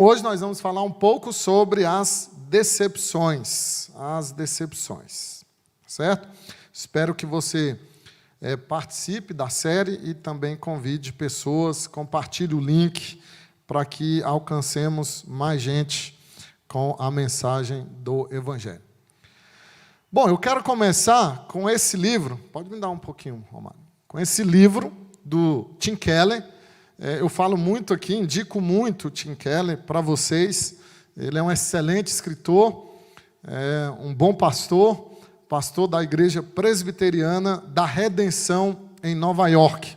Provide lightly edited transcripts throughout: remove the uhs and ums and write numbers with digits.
Hoje nós vamos falar um pouco sobre as decepções. Certo? Espero que você participe da série e também convide pessoas, compartilhe o link para que alcancemos mais gente com a mensagem do Evangelho. Bom, eu quero começar com esse livro, pode me dar um pouquinho, Romário, com esse livro do Tim Keller. Eu falo muito aqui, indico muito o Tim Keller para vocês. Ele é um excelente escritor, um bom pastor da Igreja Presbiteriana da Redenção em Nova York.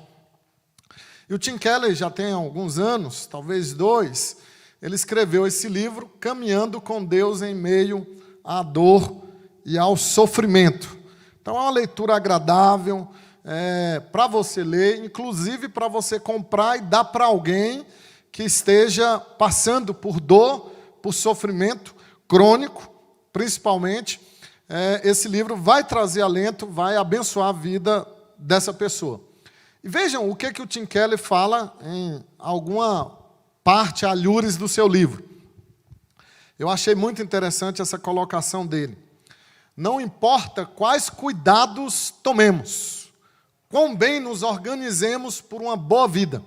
E o Tim Keller já tem alguns anos, talvez 2, ele escreveu esse livro, Caminhando com Deus em Meio à Dor e ao Sofrimento. Então é uma leitura agradável, para você ler, inclusive para você comprar e dar para alguém que esteja passando por dor, por sofrimento crônico, principalmente. Esse livro vai trazer alento, vai abençoar a vida dessa pessoa. E vejam o que o Tim Keller fala em alguma parte, alhures do seu livro. Eu achei muito interessante essa colocação dele. Não importa quais cuidados tomemos, quão bem nos organizemos por uma boa vida.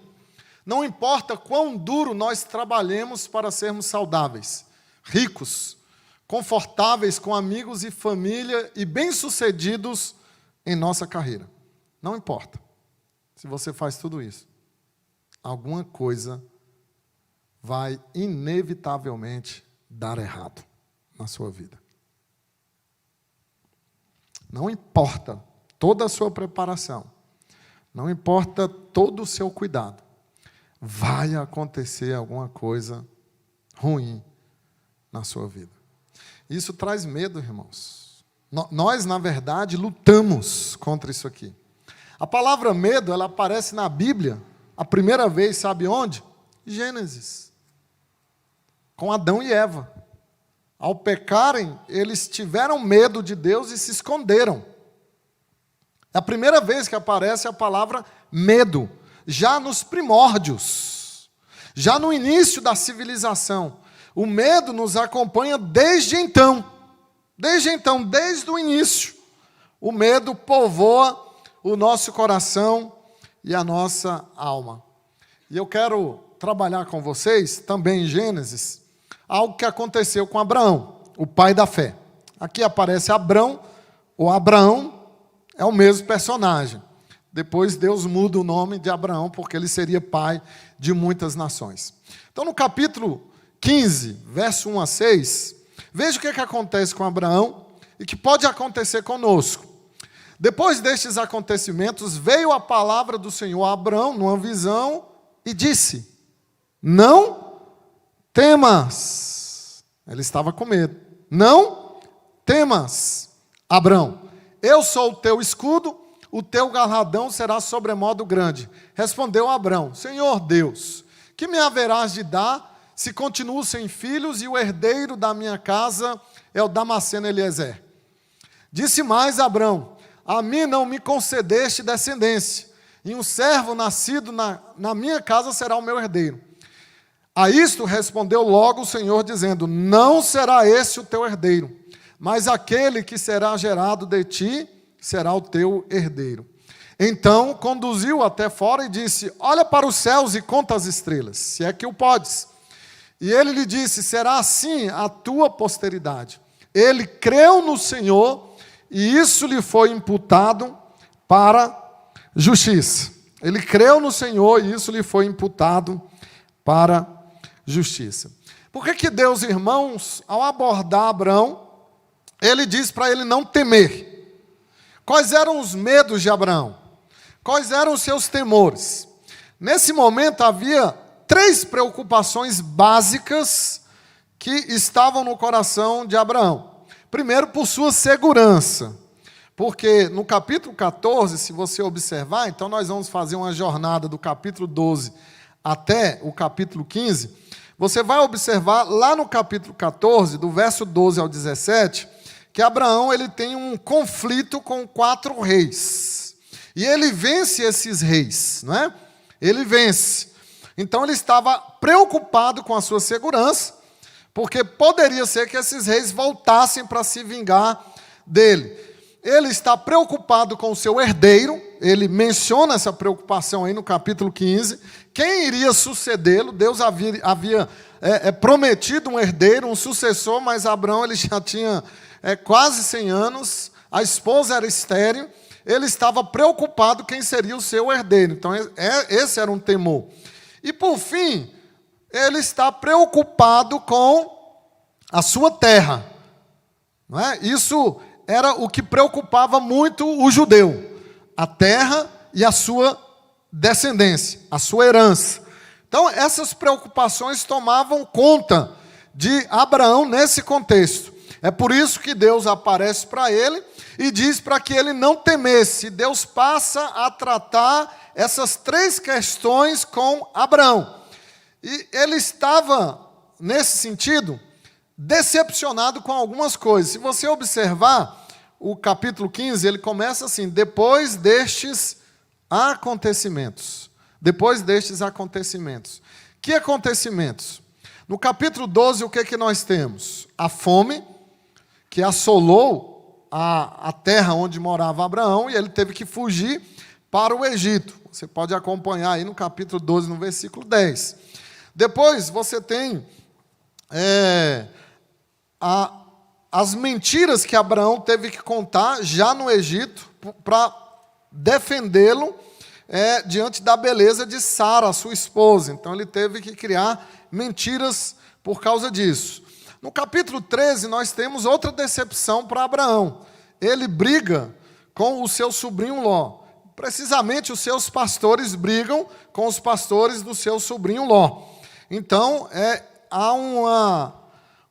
Não importa quão duro nós trabalhemos para sermos saudáveis, ricos, confortáveis com amigos e família e bem-sucedidos em nossa carreira. Não importa. Se você faz tudo isso, alguma coisa vai inevitavelmente dar errado na sua vida. Não importa toda a sua preparação, não importa todo o seu cuidado, vai acontecer alguma coisa ruim na sua vida. Isso traz medo, irmãos. Nós, na verdade, lutamos contra isso aqui. A palavra medo, ela aparece na Bíblia, a primeira vez, sabe onde? Gênesis. Com Adão e Eva. Ao pecarem, eles tiveram medo de Deus e se esconderam. É a primeira vez que aparece a palavra medo, já nos primórdios, já no início da civilização. O medo nos acompanha desde então, desde o início. O medo povoa o nosso coração e a nossa alma. E eu quero trabalhar com vocês, também em Gênesis, algo que aconteceu com Abraão, o pai da fé. Aqui aparece Abrão, ou Abraão, é o mesmo personagem. Depois Deus muda o nome de Abraão, porque ele seria pai de muitas nações. Então, no capítulo 15, verso 1 a 6, veja o que acontece com Abraão e que pode acontecer conosco. Depois destes acontecimentos, veio a palavra do Senhor a Abraão, numa visão, e disse: não temas. Ele estava com medo. Não temas, Abraão. Eu sou o teu escudo, o teu galardão será sobremodo grande. Respondeu Abrão: Senhor Deus, que me haverás de dar, se continuo sem filhos, e o herdeiro da minha casa é o Damasceno Eliezer? Disse mais Abrão: a mim não me concedeste descendência, e um servo nascido na minha casa será o meu herdeiro. A isto respondeu logo o Senhor, dizendo: não será esse o teu herdeiro, mas aquele que será gerado de ti será o teu herdeiro. Então conduziu até fora e disse: olha para os céus e conta as estrelas, se é que o podes. E ele lhe disse: será assim a tua posteridade. Ele creu no Senhor, e isso lhe foi imputado para justiça. Ele creu no Senhor, e isso lhe foi imputado para justiça. Por que Deus, irmãos, ao abordar Abraão, ele diz para ele não temer? Quais eram os medos de Abraão? Quais eram os seus temores? Nesse momento havia 3 preocupações básicas que estavam no coração de Abraão. Primeiro, por sua segurança. Porque no capítulo 14, se você observar, então nós vamos fazer uma jornada do capítulo 12 até o capítulo 15, você vai observar lá no capítulo 14, do verso 12 ao 17, que Abraão ele tem um conflito com 4 reis. E ele vence esses reis, não é? Ele vence. Então ele estava preocupado com a sua segurança, porque poderia ser que esses reis voltassem para se vingar dele. Ele está preocupado com o seu herdeiro, ele menciona essa preocupação aí no capítulo 15. Quem iria sucedê-lo? Deus havia prometido um herdeiro, um sucessor, mas Abraão ele já tinha quase 100 anos, a esposa era estéril, ele estava preocupado quem seria o seu herdeiro. Então esse era um temor. E por fim, ele está preocupado com a sua terra. Não é? Isso era o que preocupava muito o judeu, a terra e a sua descendência, a sua herança. Então, essas preocupações tomavam conta de Abraão nesse contexto. É por isso que Deus aparece para ele e diz para que ele não temesse. Deus passa a tratar essas 3 questões com Abraão. E ele estava, nesse sentido, decepcionado com algumas coisas. Se você observar o capítulo 15, ele começa assim: depois destes acontecimentos. Depois destes acontecimentos. Que acontecimentos? No capítulo 12, o que nós temos? A fome, que assolou a terra onde morava Abraão, e ele teve que fugir para o Egito. Você pode acompanhar aí no capítulo 12, no versículo 10. Depois você tem as mentiras que Abraão teve que contar já no Egito para defendê-lo diante da beleza de Sara, sua esposa. Então ele teve que criar mentiras por causa disso. No capítulo 13 nós temos outra decepção para Abraão. Ele briga com o seu sobrinho Ló. Precisamente os seus pastores brigam com os pastores do seu sobrinho Ló. Então há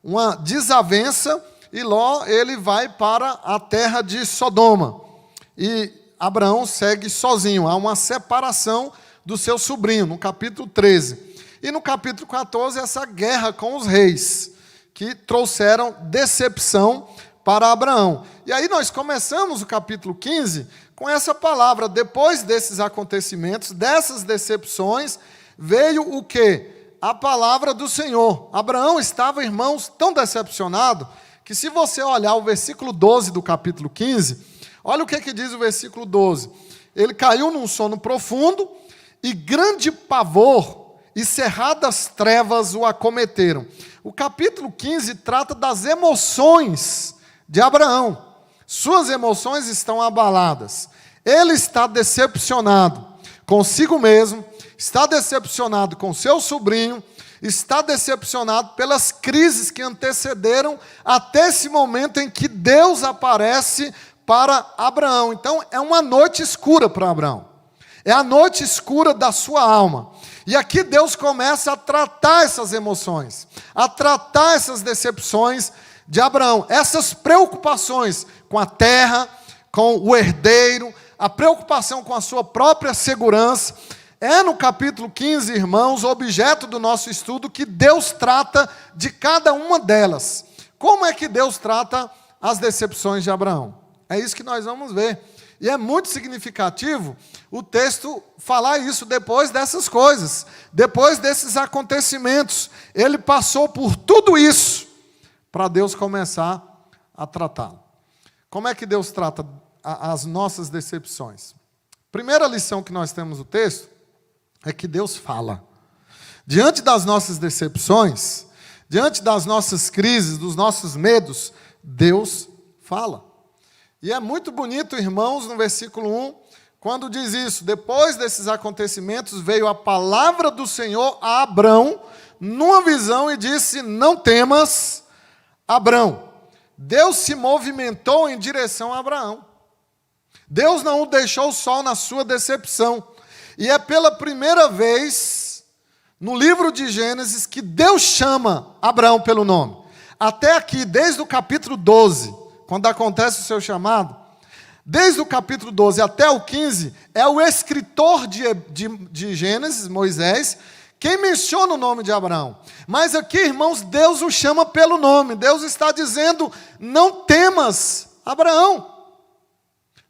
uma desavença, e Ló ele vai para a terra de Sodoma. E Abraão segue sozinho. Há uma separação do seu sobrinho, no capítulo 13. E no capítulo 14, essa guerra com os reis, que trouxeram decepção para Abraão. E aí nós começamos o capítulo 15 com essa palavra: depois desses acontecimentos, dessas decepções, veio o quê? A palavra do Senhor. Abraão estava, irmãos, tão decepcionado, que se você olhar o versículo 12 do capítulo 15, olha o que diz o versículo 12. Ele caiu num sono profundo, e grande pavor e cerradas trevas o acometeram. O capítulo 15 trata das emoções de Abraão. Suas emoções estão abaladas. Ele está decepcionado consigo mesmo, está decepcionado com seu sobrinho, está decepcionado pelas crises que antecederam até esse momento em que Deus aparece para Abraão. Então, é uma noite escura para Abraão. É a noite escura da sua alma. E aqui Deus começa a tratar essas emoções, a tratar essas decepções de Abraão, essas preocupações com a terra, com o herdeiro, a preocupação com a sua própria segurança. É no capítulo 15, irmãos, o objeto do nosso estudo, que Deus trata de cada uma delas. Como é que Deus trata as decepções de Abraão? É isso que nós vamos ver. E é muito significativo o texto falar isso depois dessas coisas, depois desses acontecimentos. Ele passou por tudo isso para Deus começar a tratá-lo. Como é que Deus trata as nossas decepções? Primeira lição que nós temos no texto é que Deus fala. Diante das nossas decepções, diante das nossas crises, dos nossos medos, Deus fala. E é muito bonito, irmãos, no versículo 1, quando diz isso: depois desses acontecimentos veio a palavra do Senhor a Abrão, numa visão, e disse: não temas, Abrão. Deus se movimentou em direção a Abraão. Deus não o deixou só na sua decepção. E é pela primeira vez no livro de Gênesis que Deus chama Abraão pelo nome. Até aqui, desde o capítulo 12, quando acontece o seu chamado, desde o capítulo 12 até o 15, é o escritor de Gênesis, Moisés, quem menciona o nome de Abraão. Mas aqui, irmãos, Deus o chama pelo nome. Deus está dizendo: não temas, Abraão.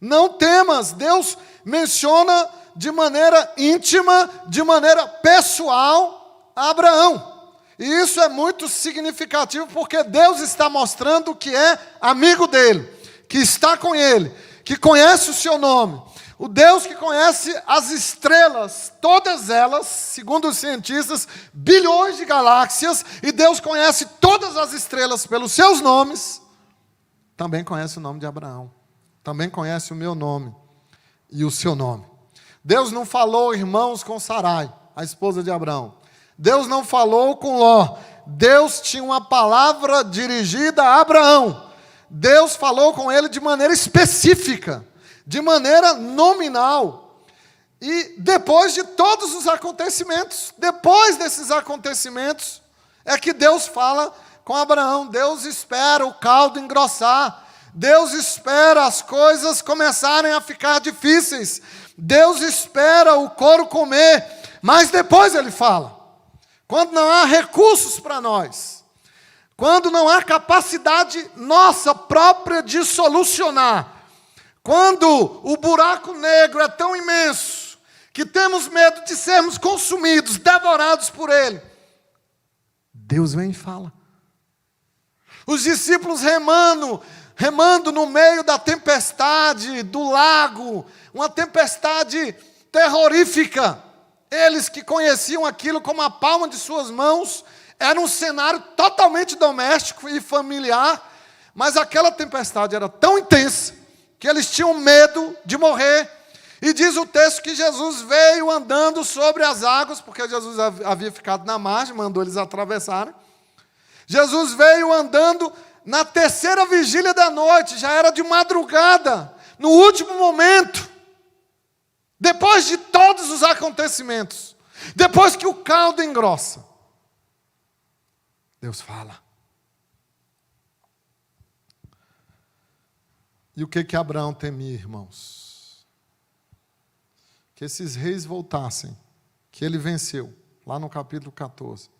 Não temas. Deus menciona de maneira íntima, de maneira pessoal, a Abraão. E isso é muito significativo, porque Deus está mostrando que é amigo dele, que está com ele, que conhece o seu nome. O Deus que conhece as estrelas, todas elas, segundo os cientistas, bilhões de galáxias, e Deus conhece todas as estrelas pelos seus nomes, também conhece o nome de Abraão, também conhece o meu nome e o seu nome. Deus não falou, irmãos, com Sarai, a esposa de Abraão. Deus não falou com Ló. Deus tinha uma palavra dirigida a Abraão. Deus falou com ele de maneira específica, de maneira nominal. E depois de todos os acontecimentos, depois desses acontecimentos, é que Deus fala com Abraão. Deus espera o caldo engrossar. Deus espera as coisas começarem a ficar difíceis. Deus espera o couro comer. Mas depois ele fala. Quando não há recursos para nós, quando não há capacidade nossa própria de solucionar, quando o buraco negro é tão imenso que temos medo de sermos consumidos, devorados por ele, Deus vem e fala. Os discípulos remando no meio da tempestade, do lago, uma tempestade terrorífica. Eles que conheciam aquilo como a palma de suas mãos, era um cenário totalmente doméstico e familiar, mas aquela tempestade era tão intensa que eles tinham medo de morrer. E diz o texto que Jesus veio andando sobre as águas, porque Jesus havia ficado na margem, mandou eles atravessarem. Jesus veio andando na terceira vigília da noite, já era de madrugada, no último momento. Depois de todos os acontecimentos, depois que o caldo engrossa, Deus fala. E o que Abraão temia, irmãos? Que esses reis voltassem, que ele venceu, lá no capítulo 14.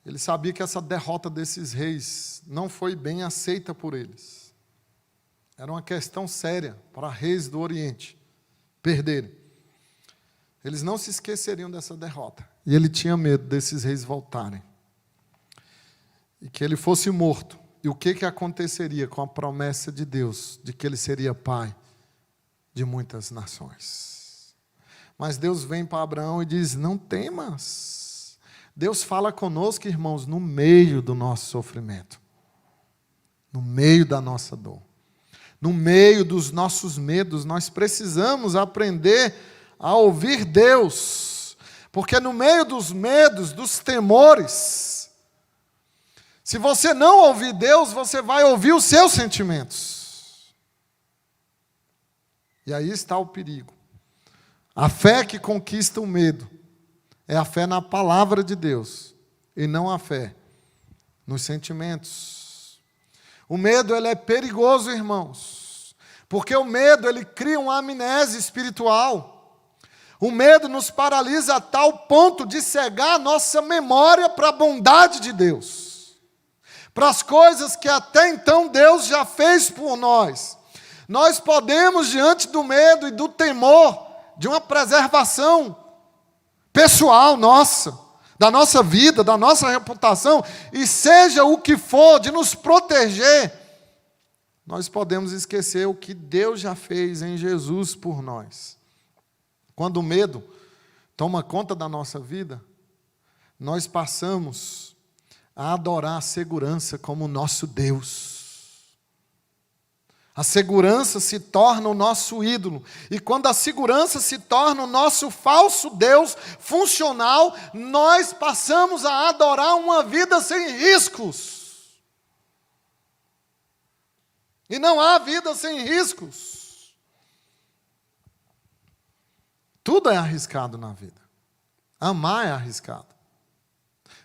Ele sabia que essa derrota desses reis não foi bem aceita por eles. Era uma questão séria para reis do Oriente perderem. Eles não se esqueceriam dessa derrota. E ele tinha medo desses reis voltarem. E que ele fosse morto. E o que aconteceria com a promessa de Deus de que ele seria pai de muitas nações? Mas Deus vem para Abraão e diz: não temas. Deus fala conosco, irmãos, no meio do nosso sofrimento, no meio da nossa dor. No meio dos nossos medos, nós precisamos aprender a ouvir Deus. Porque no meio dos medos, dos temores, se você não ouvir Deus, você vai ouvir os seus sentimentos. E aí está o perigo. A fé que conquista o medo é a fé na palavra de Deus, e não a fé nos sentimentos. O medo, ele é perigoso, irmãos, porque o medo, ele cria uma amnésia espiritual. O medo nos paralisa a tal ponto de cegar a nossa memória para a bondade de Deus, para as coisas que até então Deus já fez por nós. Nós podemos, diante do medo e do temor, de uma preservação pessoal nossa, da nossa vida, da nossa reputação, e seja o que for, de nos proteger, nós podemos esquecer o que Deus já fez em Jesus por nós. Quando o medo toma conta da nossa vida, nós passamos a adorar a segurança como nosso Deus. A segurança se torna o nosso ídolo. E quando a segurança se torna o nosso falso Deus funcional, nós passamos a adorar uma vida sem riscos. E não há vida sem riscos. Tudo é arriscado na vida. Amar é arriscado.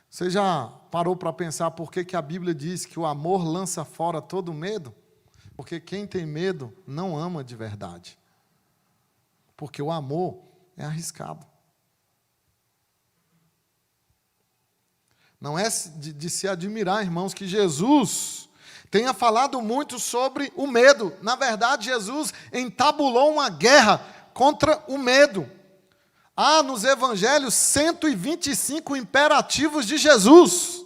Você já parou para pensar por que a Bíblia diz que o amor lança fora todo medo? Porque quem tem medo não ama de verdade. Porque o amor é arriscado. Não é de se admirar, irmãos, que Jesus tenha falado muito sobre o medo. Na verdade, Jesus entabulou uma guerra contra o medo. Há nos evangelhos 125 imperativos de Jesus.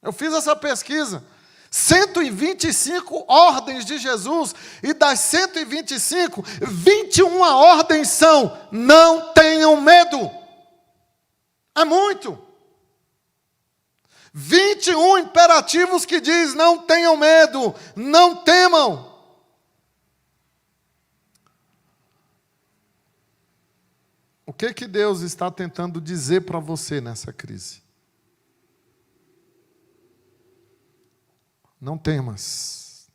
Eu fiz essa pesquisa. 125 ordens de Jesus, e das 125, 21 ordens são: não tenham medo. É muito. 21 imperativos que diz: não tenham medo, não temam. O que Deus está tentando dizer para você nessa crise? Não temas,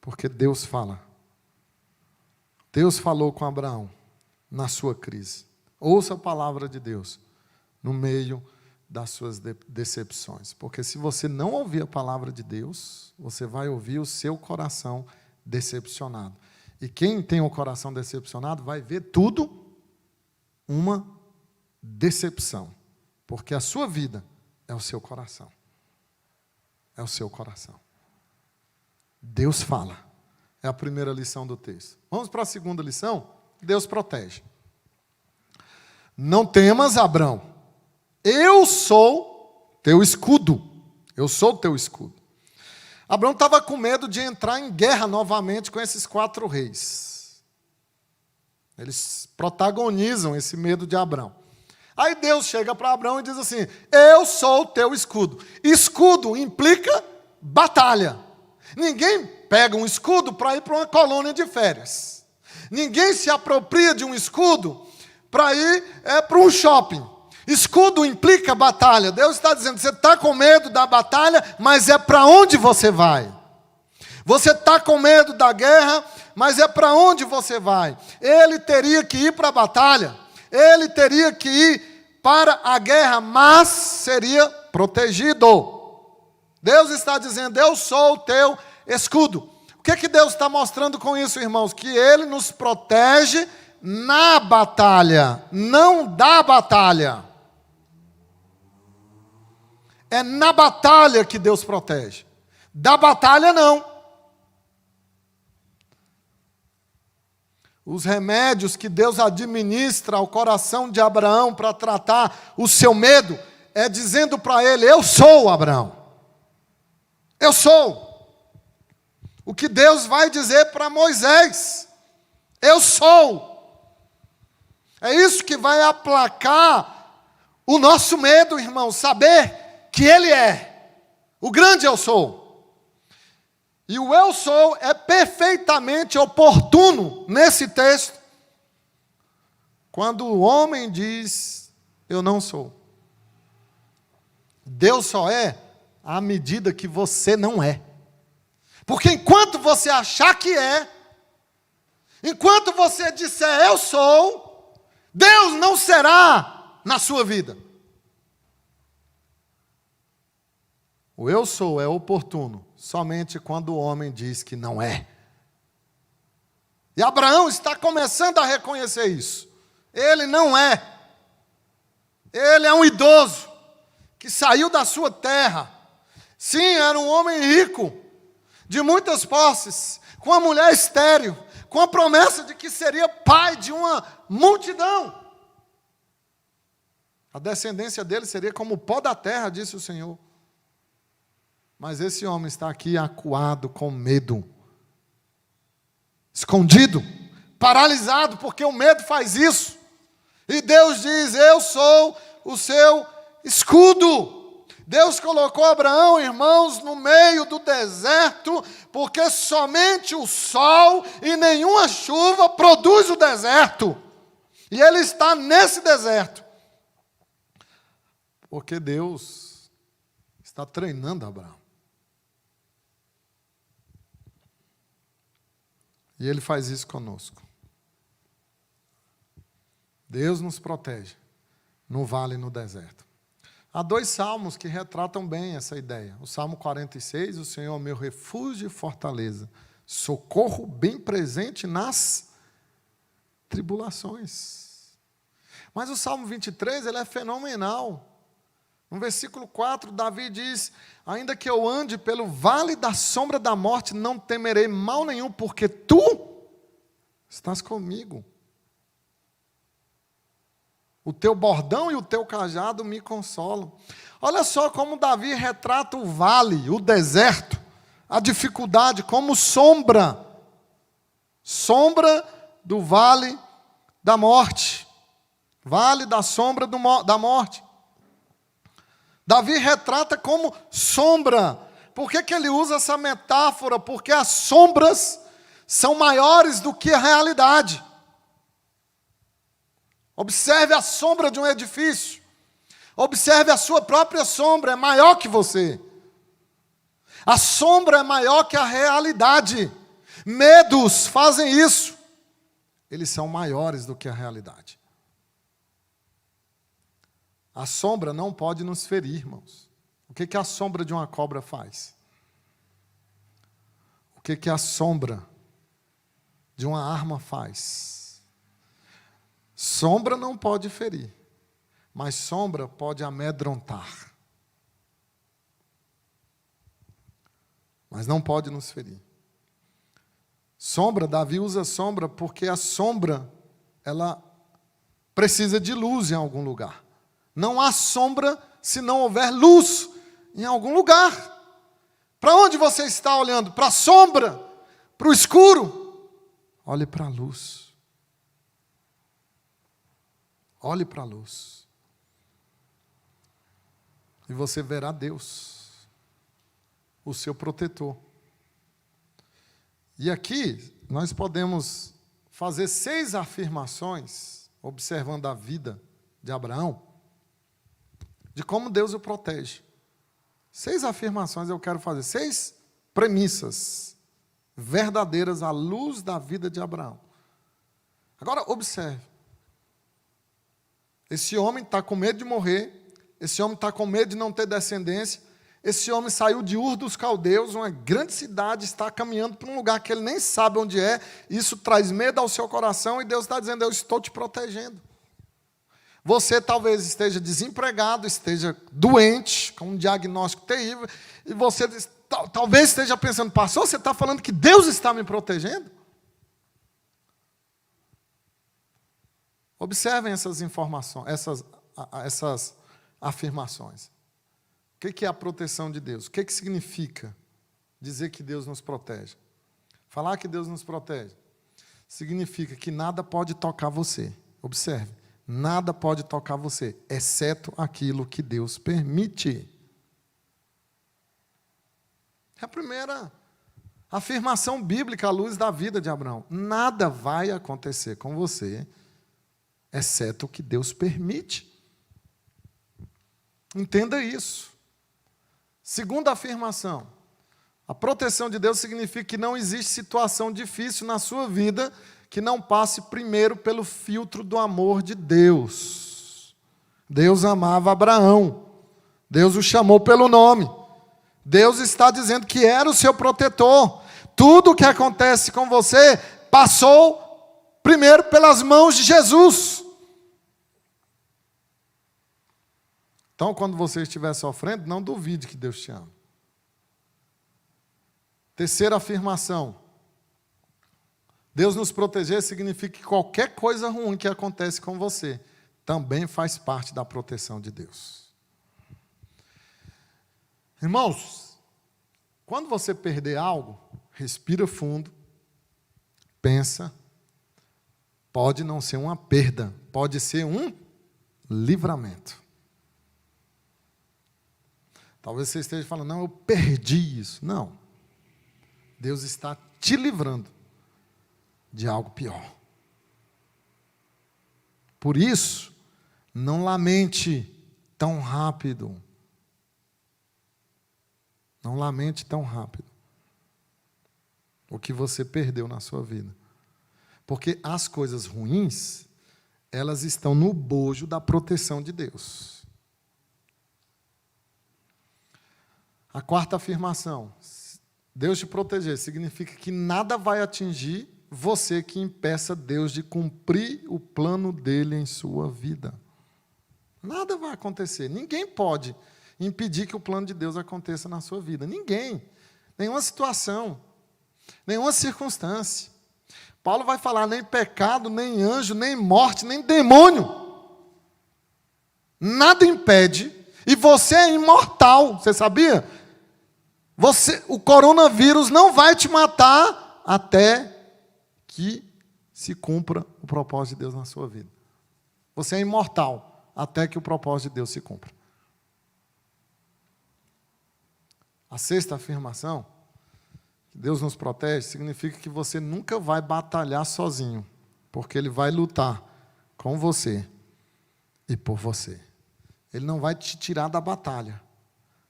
porque Deus fala. Deus falou com Abraão na sua crise. Ouça a palavra de Deus no meio das suas decepções. Porque se você não ouvir a palavra de Deus, você vai ouvir o seu coração decepcionado. E quem tem o coração decepcionado vai ver tudo uma decepção. Porque a sua vida é o seu coração. É o seu coração. Deus fala. É a primeira lição do texto. Vamos para a segunda lição? Deus protege. Não temas, Abrão. Eu sou teu escudo. Eu sou teu escudo. Abrão estava com medo de entrar em guerra novamente com esses 4 reis. Eles protagonizam esse medo de Abrão. Aí Deus chega para Abrão e diz assim: eu sou o teu escudo. Escudo implica batalha. Ninguém pega um escudo para ir para uma colônia de férias. Ninguém se apropria de um escudo para ir para um shopping. Escudo implica batalha. Deus está dizendo: você está com medo da batalha, mas é para onde você vai. Você está com medo da guerra, mas é para onde você vai. Ele teria que ir para a batalha. Ele teria que ir para a guerra, mas seria protegido. Deus está dizendo: eu sou o teu escudo. O que Deus está mostrando com isso, irmãos? Que Ele nos protege na batalha, não da batalha. É na batalha que Deus protege. Da batalha, não. Os remédios que Deus administra ao coração de Abraão para tratar o seu medo, é dizendo para ele: eu sou Abraão. Eu sou. O que Deus vai dizer para Moisés: eu sou. É isso que vai aplacar o nosso medo, irmão, saber que Ele é o grande eu sou. E o eu sou é perfeitamente oportuno nesse texto, quando o homem diz: eu não sou. Deus só é à medida que você não é. Porque enquanto você achar que é, enquanto você disser eu sou, Deus não será na sua vida. O eu sou é oportuno somente quando o homem diz que não é. E Abraão está começando a reconhecer isso. Ele não é. Ele é um idoso que saiu da sua terra. Sim, era um homem rico, de muitas posses, com uma mulher estéril, com a promessa de que seria pai de uma multidão. A descendência dele seria como o pó da terra, disse o Senhor. Mas esse homem está aqui acuado, com medo, escondido, paralisado, porque o medo faz isso. E Deus diz: eu sou o seu escudo. Deus colocou Abraão, irmãos, no meio do deserto, porque somente o sol e nenhuma chuva produz o deserto. E ele está nesse deserto, porque Deus está treinando Abraão. E Ele faz isso conosco. Deus nos protege no vale e no deserto. Há 2 salmos que retratam bem essa ideia. O Salmo 46, o Senhor é meu refúgio e fortaleza, socorro bem presente nas tribulações. Mas o Salmo 23, ele é fenomenal, No versículo 4, Davi diz: ainda que eu ande pelo vale da sombra da morte, não temerei mal nenhum, porque tu estás comigo. O teu bordão e o teu cajado me consolam. Olha só como Davi retrata o vale, o deserto, a dificuldade como sombra. Sombra do vale da morte. Vale da sombra da morte. Davi retrata como sombra. Por que ele usa essa metáfora? Porque as sombras são maiores do que a realidade. Observe a sombra de um edifício. Observe a sua própria sombra, é maior que você. A sombra é maior que a realidade. Medos fazem isso. Eles são maiores do que a realidade. A sombra não pode nos ferir, irmãos. O que a sombra de uma cobra faz? O que a sombra de uma arma faz? Sombra não pode ferir, mas sombra pode amedrontar. Mas não pode nos ferir. Sombra, Davi usa sombra porque a sombra, ela precisa de luz em algum lugar. Não há sombra se não houver luz em algum lugar. Para onde você está olhando? Para a sombra? Para o escuro? Olhe para a luz. Olhe para a luz. E você verá Deus, o seu protetor. E aqui nós podemos fazer 6 afirmações, observando a vida de Abraão, de como Deus o protege. 6 afirmações eu quero fazer, 6 premissas verdadeiras à luz da vida de Abraão. Agora observe. Esse homem está com medo de morrer, esse homem está com medo de não ter descendência, esse homem saiu de Ur dos Caldeus, uma grande cidade, está caminhando para um lugar que ele nem sabe onde é, isso traz medo ao seu coração e Deus está dizendo: eu estou te protegendo. Você talvez esteja desempregado, esteja doente, com um diagnóstico terrível, e você talvez esteja pensando: pastor, você está falando que Deus está me protegendo? Observem essas informações, essas afirmações. O que é a proteção de Deus? O que significa dizer que Deus nos protege? Falar que Deus nos protege significa que nada pode tocar você. Observe, nada pode tocar você, exceto aquilo que Deus permite. É a primeira afirmação bíblica à luz da vida de Abraão. Nada vai acontecer com você, exceto o que Deus permite. Entenda isso. Segunda afirmação. A proteção de Deus significa que não existe situação difícil na sua vida que não passe primeiro pelo filtro do amor de Deus. Deus amava Abraão. Deus o chamou pelo nome. Deus está dizendo que era o seu protetor. Tudo o que acontece com você passou primeiro pelas mãos de Jesus. Então, quando você estiver sofrendo, não duvide que Deus te ama. Terceira afirmação. Deus nos proteger significa que qualquer coisa ruim que acontece com você também faz parte da proteção de Deus. Irmãos, quando você perder algo, respira fundo, pensa. Pode não ser uma perda, pode ser um livramento. Talvez você esteja falando: não, eu perdi isso. Não. Deus está te livrando de algo pior. Por isso, não lamente tão rápido. Não lamente tão rápido o que você perdeu na sua vida. Porque as coisas ruins, elas estão no bojo da proteção de Deus. A quarta afirmação. Deus te proteger significa que nada vai atingir você que impeça Deus de cumprir o plano dele em sua vida. Nada vai acontecer. Ninguém pode impedir que o plano de Deus aconteça na sua vida. Ninguém. Nenhuma situação. Nenhuma circunstância. Paulo vai falar nem pecado, nem anjo, nem morte, nem demônio. Nada impede. E você é imortal. Você sabia? O coronavírus não vai te matar até que se cumpra o propósito de Deus na sua vida. Você é imortal até que o propósito de Deus se cumpra. A sexta afirmação, que Deus nos protege, significa que você nunca vai batalhar sozinho, porque Ele vai lutar com você e por você. Ele não vai te tirar da batalha,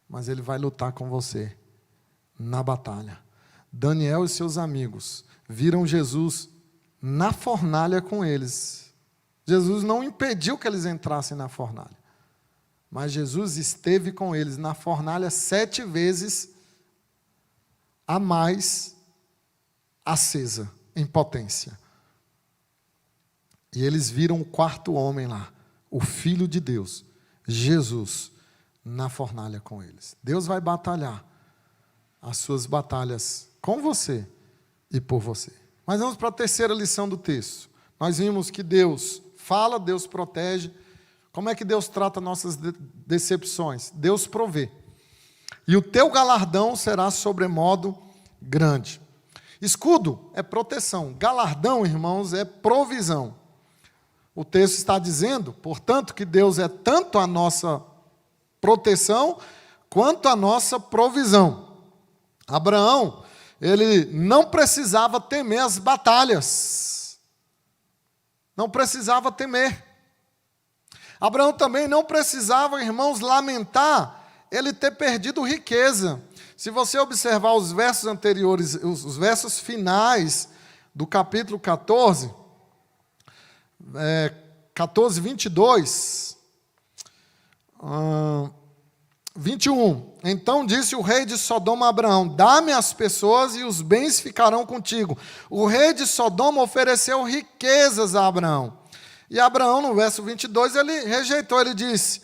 mas Ele vai lutar com você na batalha. Daniel e seus amigos viram Jesus na fornalha com eles. Jesus não impediu que eles entrassem na fornalha, mas Jesus esteve com eles na fornalha 7 vezes a mais acesa, em potência. E eles viram o 4º homem lá, o Filho de Deus, Jesus, na fornalha com eles. Deus vai batalhar as suas batalhas com você e por você. Mas vamos para a terceira lição do texto. Nós vimos que Deus fala, Deus protege. Como é que Deus trata nossas decepções? Deus provê. E o teu galardão será sobremodo grande. Escudo é proteção. Galardão, irmãos, é provisão. O texto está dizendo, portanto, que Deus é tanto a nossa proteção quanto a nossa provisão. Abraão, ele não precisava temer as batalhas. Não precisava temer. Abraão também não precisava, irmãos, lamentar ele ter perdido riqueza. Se você observar os versos anteriores, os versos finais do capítulo 14, 14, 22, 21. Então disse o rei de Sodoma a Abraão: dá-me as pessoas e os bens ficarão contigo. O rei de Sodoma ofereceu riquezas a Abraão. E Abraão, no verso 22, ele rejeitou, ele disse: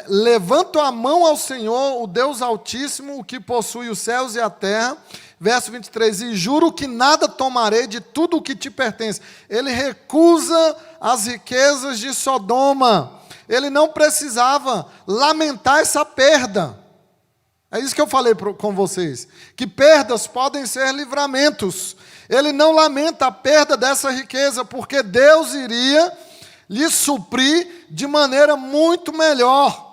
levanto a mão ao Senhor, o Deus Altíssimo, o que possui os céus e a terra. Verso 23, e juro que nada tomarei de tudo o que te pertence. Ele recusa as riquezas de Sodoma. Ele não precisava lamentar essa perda. É isso que eu falei com vocês, que perdas podem ser livramentos. Ele não lamenta a perda dessa riqueza, porque Deus iria lhe suprir de maneira muito melhor.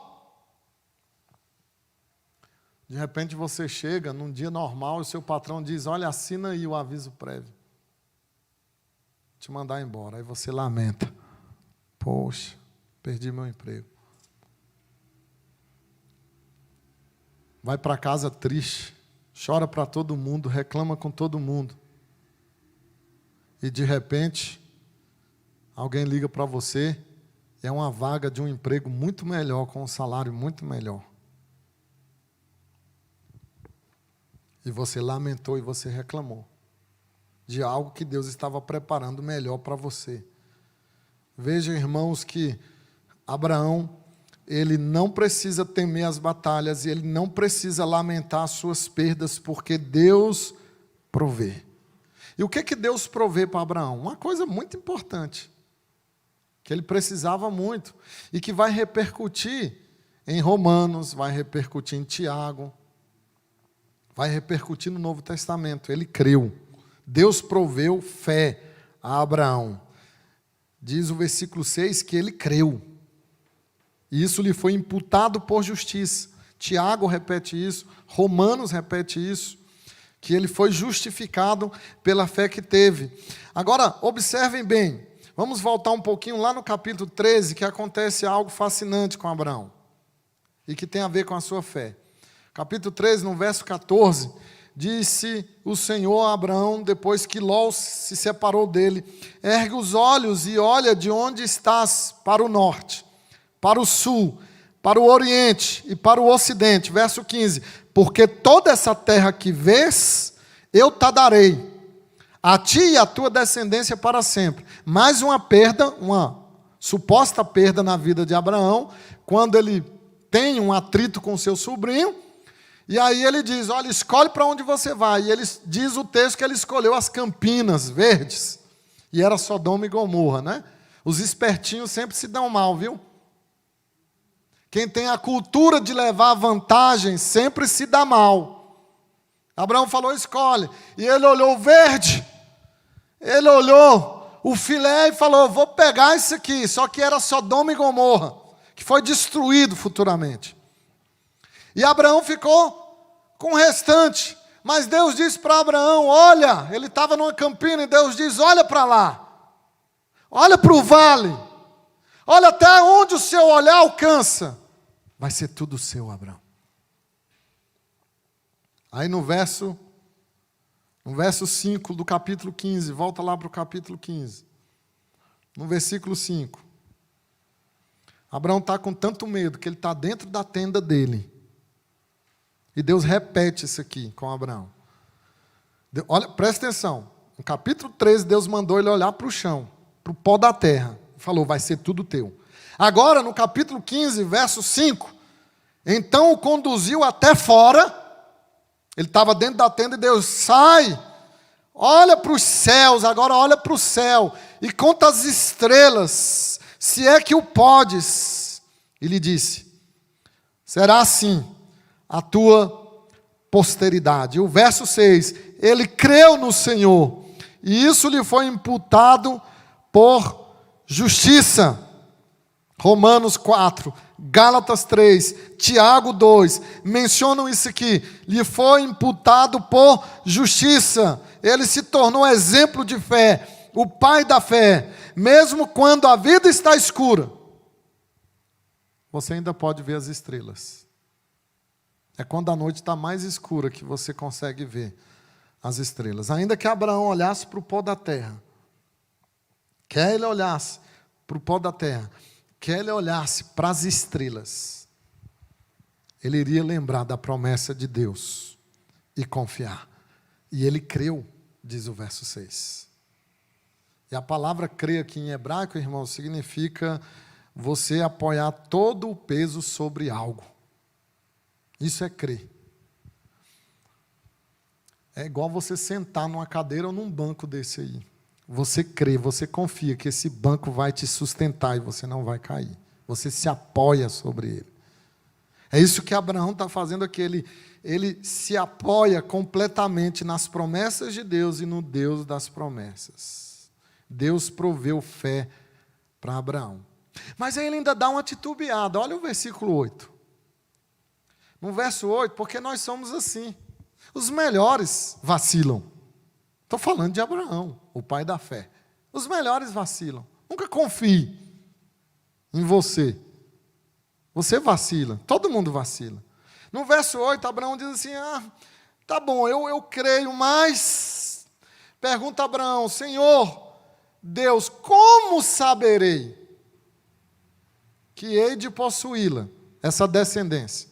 De repente você chega num dia normal e o seu patrão diz: olha, assina aí o aviso prévio, te mandar embora. Aí você lamenta: poxa, perdi meu emprego. Vai para casa triste, chora para todo mundo, reclama com todo mundo. E de repente, alguém liga para você, é uma vaga de um emprego muito melhor, com um salário muito melhor. E você lamentou e você reclamou de algo que Deus estava preparando melhor para você. Veja, irmãos, que Abraão, ele não precisa temer as batalhas e ele não precisa lamentar as suas perdas, porque Deus provê. E o que Deus provê para Abraão? Uma coisa muito importante, que ele precisava muito, e que vai repercutir em Romanos, vai repercutir em Tiago, vai repercutir no Novo Testamento. Ele creu. Deus proveu fé a Abraão. Diz o versículo 6 que ele creu. E isso lhe foi imputado por justiça. Tiago repete isso, Romanos repete isso, que ele foi justificado pela fé que teve. Agora, observem bem, vamos voltar um pouquinho lá no capítulo 13, que acontece algo fascinante com Abraão, e que tem a ver com a sua fé. Capítulo 13, no verso 14, disse o Senhor a Abraão, depois que Ló se separou dele: ergue os olhos e olha de onde estás para o norte, para o sul, para o oriente e para o ocidente. Verso 15, porque toda essa terra que vês, eu te darei, a ti e a tua descendência para sempre. Mais uma perda, uma suposta perda na vida de Abraão, quando ele tem um atrito com seu sobrinho, e aí ele diz, olha, escolhe para onde você vai. E ele diz o texto que ele escolheu as Campinas Verdes, e era Sodoma e Gomorra, né? Os espertinhos sempre se dão mal, viu? Quem tem a cultura de levar vantagem sempre se dá mal. Abraão falou, escolhe. E ele olhou o verde, ele olhou o filé e falou, vou pegar isso aqui. Só que era Sodoma e Gomorra, que foi destruído futuramente. E Abraão ficou com o restante. Mas Deus disse para Abraão, olha, ele estava numa campina, e Deus diz, olha para lá. Olha para o vale. Olha até onde o seu olhar alcança. Vai ser tudo seu, Abraão. Aí no verso 5 do capítulo 15, volta lá para o capítulo 15. No versículo 5. Abraão está com tanto medo que ele está dentro da tenda dele. E Deus repete isso aqui com Abraão. Olha, presta atenção. No capítulo 13, Deus mandou ele olhar para o chão, para o pó da terra. E falou, vai ser tudo teu. Agora, no capítulo 15, verso 5. Então o conduziu até fora. Ele estava dentro da tenda e Deus, sai. Olha para os céus, agora olha para o céu. E conta as estrelas, se é que o podes. E lhe disse, será assim a tua posteridade. O verso 6, ele creu no Senhor, e isso lhe foi imputado por justiça. Romanos 4, Gálatas 3, Tiago 2, mencionam isso aqui, lhe foi imputado por justiça. Ele se tornou exemplo de fé, o pai da fé, mesmo quando a vida está escura. Você ainda pode ver as estrelas. É quando a noite está mais escura que você consegue ver as estrelas. Ainda que Abraão olhasse para o pó da terra, quer ele olhasse para o pó da terra, quer ele olhasse para as estrelas, ele iria lembrar da promessa de Deus e confiar. E ele creu, diz o verso 6. E a palavra crer aqui em hebraico, irmão, significa você apoiar todo o peso sobre algo. Isso é crer. É igual você sentar numa cadeira ou num banco desse aí. Você crê, você confia que esse banco vai te sustentar e você não vai cair. Você se apoia sobre ele. É isso que Abraão está fazendo aqui. Ele se apoia completamente nas promessas de Deus e no Deus das promessas. Deus proveu fé para Abraão. Mas aí ele ainda dá uma titubeada. Olha o versículo 8. No verso 8, porque nós somos assim. Os melhores vacilam. Estou falando de Abraão, o pai da fé. Os melhores vacilam. Nunca confie em você. Você vacila. Todo mundo vacila. No verso 8, Abraão diz assim, tá bom, eu creio, mas... Pergunta Abraão, Senhor, Deus, como saberei que hei de possuí-la, essa descendência?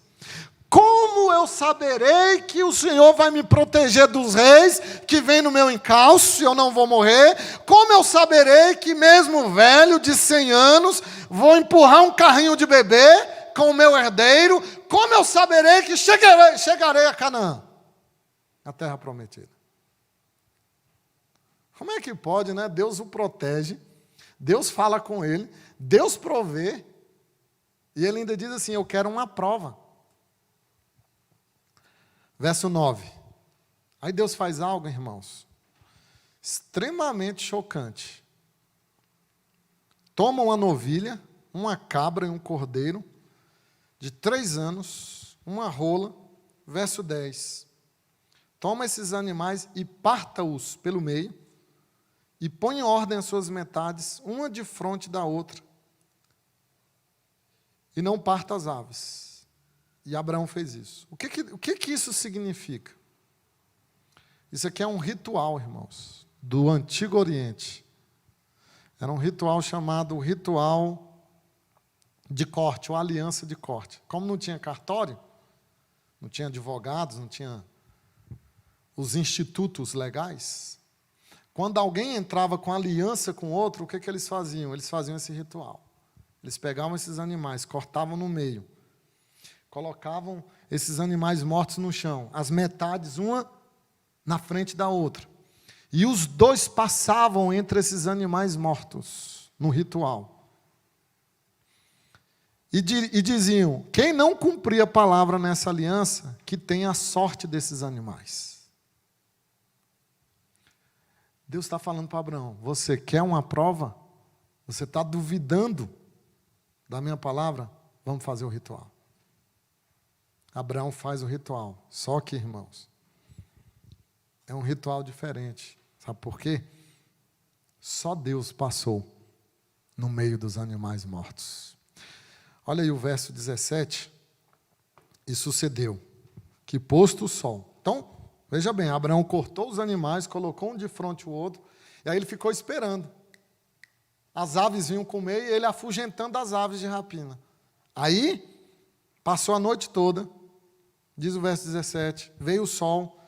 Como eu saberei que o Senhor vai me proteger dos reis que vêm no meu encalço e eu não vou morrer? Como eu saberei que mesmo velho de 100 anos vou empurrar um carrinho de bebê com o meu herdeiro? Como eu saberei que chegarei a Canaã, a terra prometida? Como é que pode, né? Deus o protege, Deus fala com ele, Deus provê, e ele ainda diz assim, eu quero uma prova. Verso 9. Aí Deus faz algo, irmãos, extremamente chocante. Toma uma novilha, uma cabra e um cordeiro, de 3 anos, uma rola, verso 10. Toma esses animais e parta-os pelo meio, e põe em ordem as suas metades, uma de frente da outra, e não parta as aves. E Abraão fez isso. O que isso significa? Isso aqui é um ritual, irmãos, do Antigo Oriente. Era um ritual chamado ritual de corte, ou aliança de corte. Como não tinha cartório, não tinha advogados, não tinha os institutos legais, quando alguém entrava com aliança com outro, o que eles faziam? Eles faziam esse ritual. Eles pegavam esses animais, cortavam no meio, colocavam esses animais mortos no chão, as metades, uma na frente da outra. E os dois passavam entre esses animais mortos, no ritual. E diziam, quem não cumprir a palavra nessa aliança, que tenha a sorte desses animais. Deus está falando para Abraão, você quer uma prova? Você está duvidando da minha palavra? Vamos fazer o ritual. Abraão faz o ritual. Só que, irmãos, é um ritual diferente. Sabe por quê? Só Deus passou no meio dos animais mortos. Olha aí o verso 17. E sucedeu que, posto o sol. Então, veja bem, Abraão cortou os animais, colocou um de frente ao outro, e aí ele ficou esperando. As aves vinham comer e ele afugentando as aves de rapina. Aí, passou a noite toda, diz o verso 17, veio o sol,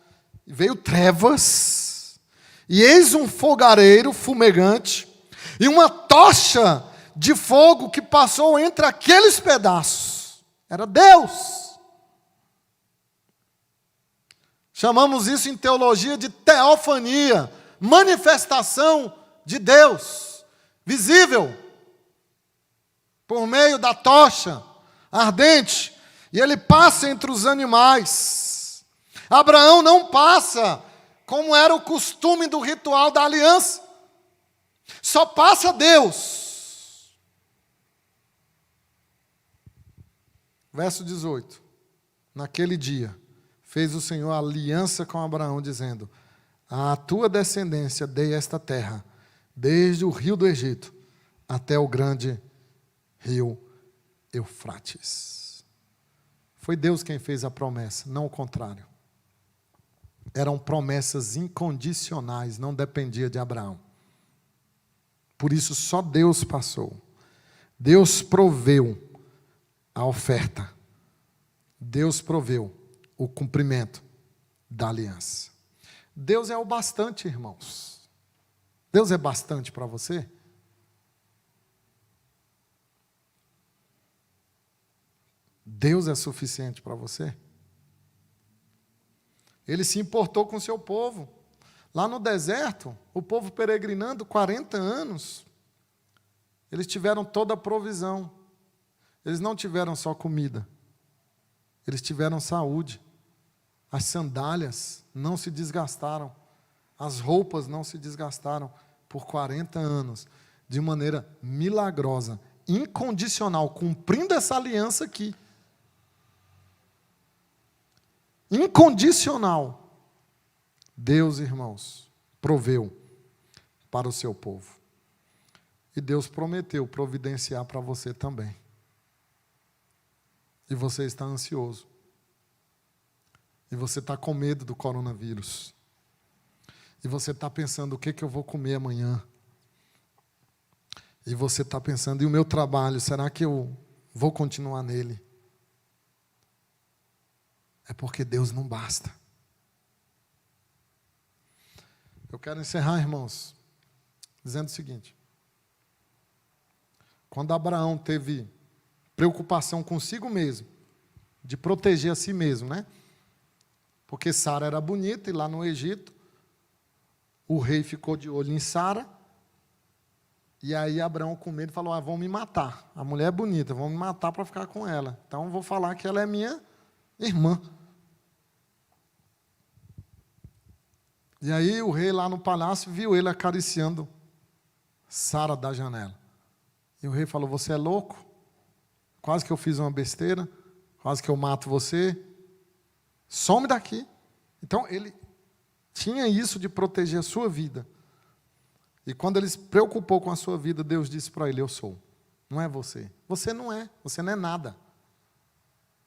veio trevas, e eis um fogareiro fumegante, e uma tocha de fogo que passou entre aqueles pedaços. Era Deus. Chamamos isso em teologia de teofania, manifestação de Deus, visível, por meio da tocha ardente, e ele passa entre os animais. Abraão não passa, como era o costume do ritual da aliança, só passa Deus. Verso 18, naquele dia, fez o Senhor aliança com Abraão, dizendo, à tua descendência dei esta terra, desde o rio do Egito, até o grande rio Eufrates. Foi Deus quem fez a promessa, não o contrário. Eram promessas incondicionais, não dependia de Abraão. Por isso só Deus passou. Deus proveu a oferta. Deus proveu o cumprimento da aliança. Deus é o bastante, irmãos. Deus é bastante para você? Deus é suficiente para você? Ele se importou com o seu povo. Lá no deserto, o povo peregrinando 40 anos, eles tiveram toda a provisão. Eles não tiveram só comida, eles tiveram saúde. As sandálias não se desgastaram, as roupas não se desgastaram por 40 anos, de maneira milagrosa, incondicional, cumprindo essa aliança aqui. Incondicional. Deus, irmãos, proveu para o seu povo. E Deus prometeu providenciar para você também. E você está ansioso. E você está com medo do coronavírus. E você está pensando, o que eu vou comer amanhã? E você está pensando, e o meu trabalho, será que eu vou continuar nele? É porque Deus não basta. Eu quero encerrar, irmãos, dizendo o seguinte. Quando Abraão teve preocupação consigo mesmo, de proteger a si mesmo, né? Porque Sara era bonita e lá no Egito, o rei ficou de olho em Sara, e aí Abraão com medo falou, vão me matar, a mulher é bonita, vão me matar para ficar com ela, então vou falar que ela é minha irmã. E aí o rei lá no palácio viu ele acariciando Sara da janela. E o rei falou, você é louco? Quase que eu fiz uma besteira, quase que eu mato você, some daqui. Então ele tinha isso de proteger a sua vida. E quando ele se preocupou com a sua vida, Deus disse para ele, eu sou, não é você. Você não é nada.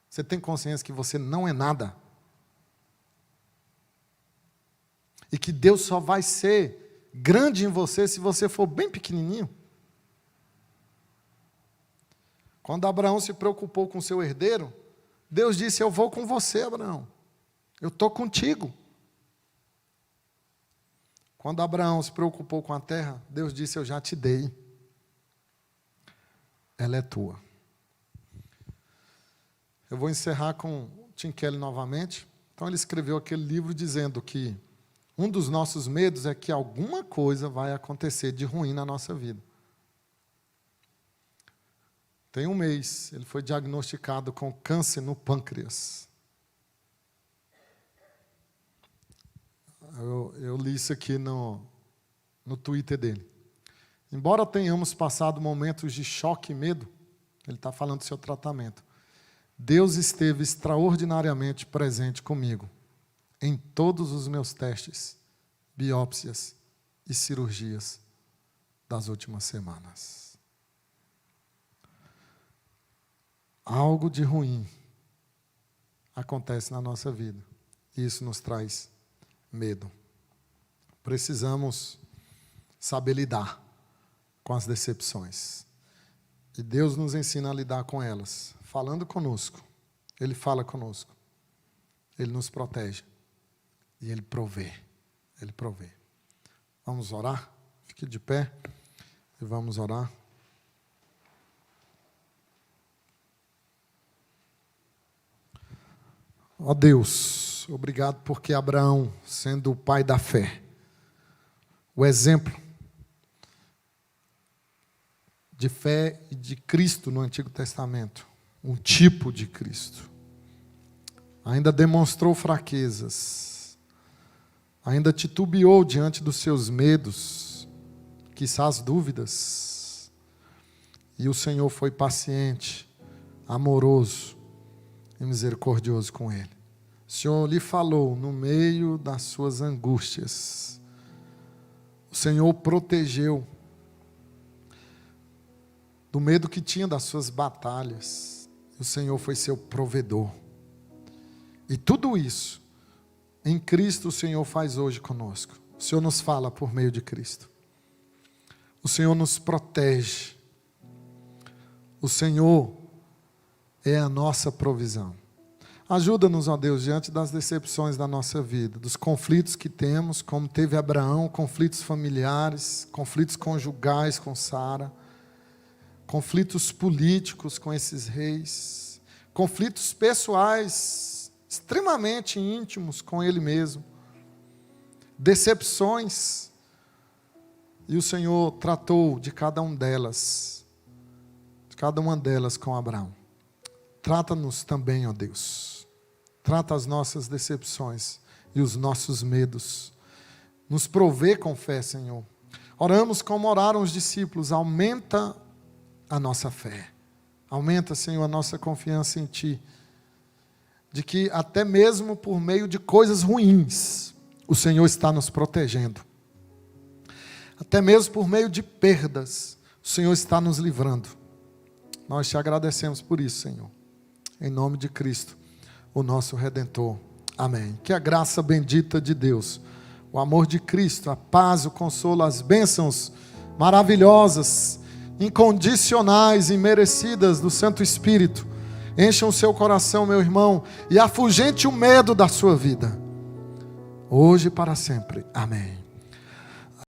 Você tem consciência que você não é nada? E que Deus só vai ser grande em você se você for bem pequenininho? Quando Abraão se preocupou com seu herdeiro, Deus disse, eu vou com você, Abraão. Eu estou contigo. Quando Abraão se preocupou com a terra, Deus disse, eu já te dei. ela é tua. Eu vou encerrar com Tim Keller novamente. Então ele escreveu aquele livro dizendo que um dos nossos medos é que alguma coisa vai acontecer de ruim na nossa vida. Tem um mês, ele foi diagnosticado com câncer no pâncreas. Eu li isso aqui no Twitter dele. Embora tenhamos passado momentos de choque e medo, ele está falando do seu tratamento, Deus esteve extraordinariamente presente comigo em todos os meus testes, biópsias e cirurgias das últimas semanas. Algo de ruim acontece na nossa vida e isso nos traz medo. Precisamos saber lidar com as decepções. E Deus nos ensina a lidar com elas, falando conosco. Ele fala conosco. Ele nos protege. E Ele provê. Ele provê. Vamos orar? Fique de pé e vamos orar. Ó Deus, obrigado porque Abraão, sendo o pai da fé, o exemplo de fé e de Cristo no Antigo Testamento, um tipo de Cristo, ainda demonstrou fraquezas, ainda titubeou diante dos seus medos, quizás dúvidas, e o Senhor foi paciente, amoroso e misericordioso com ele. O Senhor lhe falou no meio das suas angústias. O Senhor o protegeu do medo que tinha das suas batalhas. O Senhor foi seu provedor. E tudo isso, em Cristo, o Senhor faz hoje conosco. O Senhor nos fala por meio de Cristo. O Senhor nos protege. O Senhor é a nossa provisão. Ajuda-nos, ó Deus, diante das decepções da nossa vida, dos conflitos que temos, como teve Abraão, conflitos familiares, conflitos conjugais com Sara, conflitos políticos com esses reis, conflitos pessoais extremamente íntimos com Ele mesmo, decepções, e o Senhor tratou de cada uma delas com Abraão. Trata-nos também, ó Deus. Trata as nossas decepções e os nossos medos. Nos provê com fé, Senhor. Oramos como oraram os discípulos. Aumenta a nossa fé. Aumenta, Senhor, a nossa confiança em Ti. De que até mesmo por meio de coisas ruins, o Senhor está nos protegendo. Até mesmo por meio de perdas, o Senhor está nos livrando. Nós te agradecemos por isso, Senhor. Em nome de Cristo, o nosso Redentor. Amém. Que a graça bendita de Deus, o amor de Cristo, a paz, o consolo, as bênçãos maravilhosas, incondicionais e merecidas do Santo Espírito, encham o seu coração, meu irmão, e afugente o medo da sua vida, hoje e para sempre. Amém.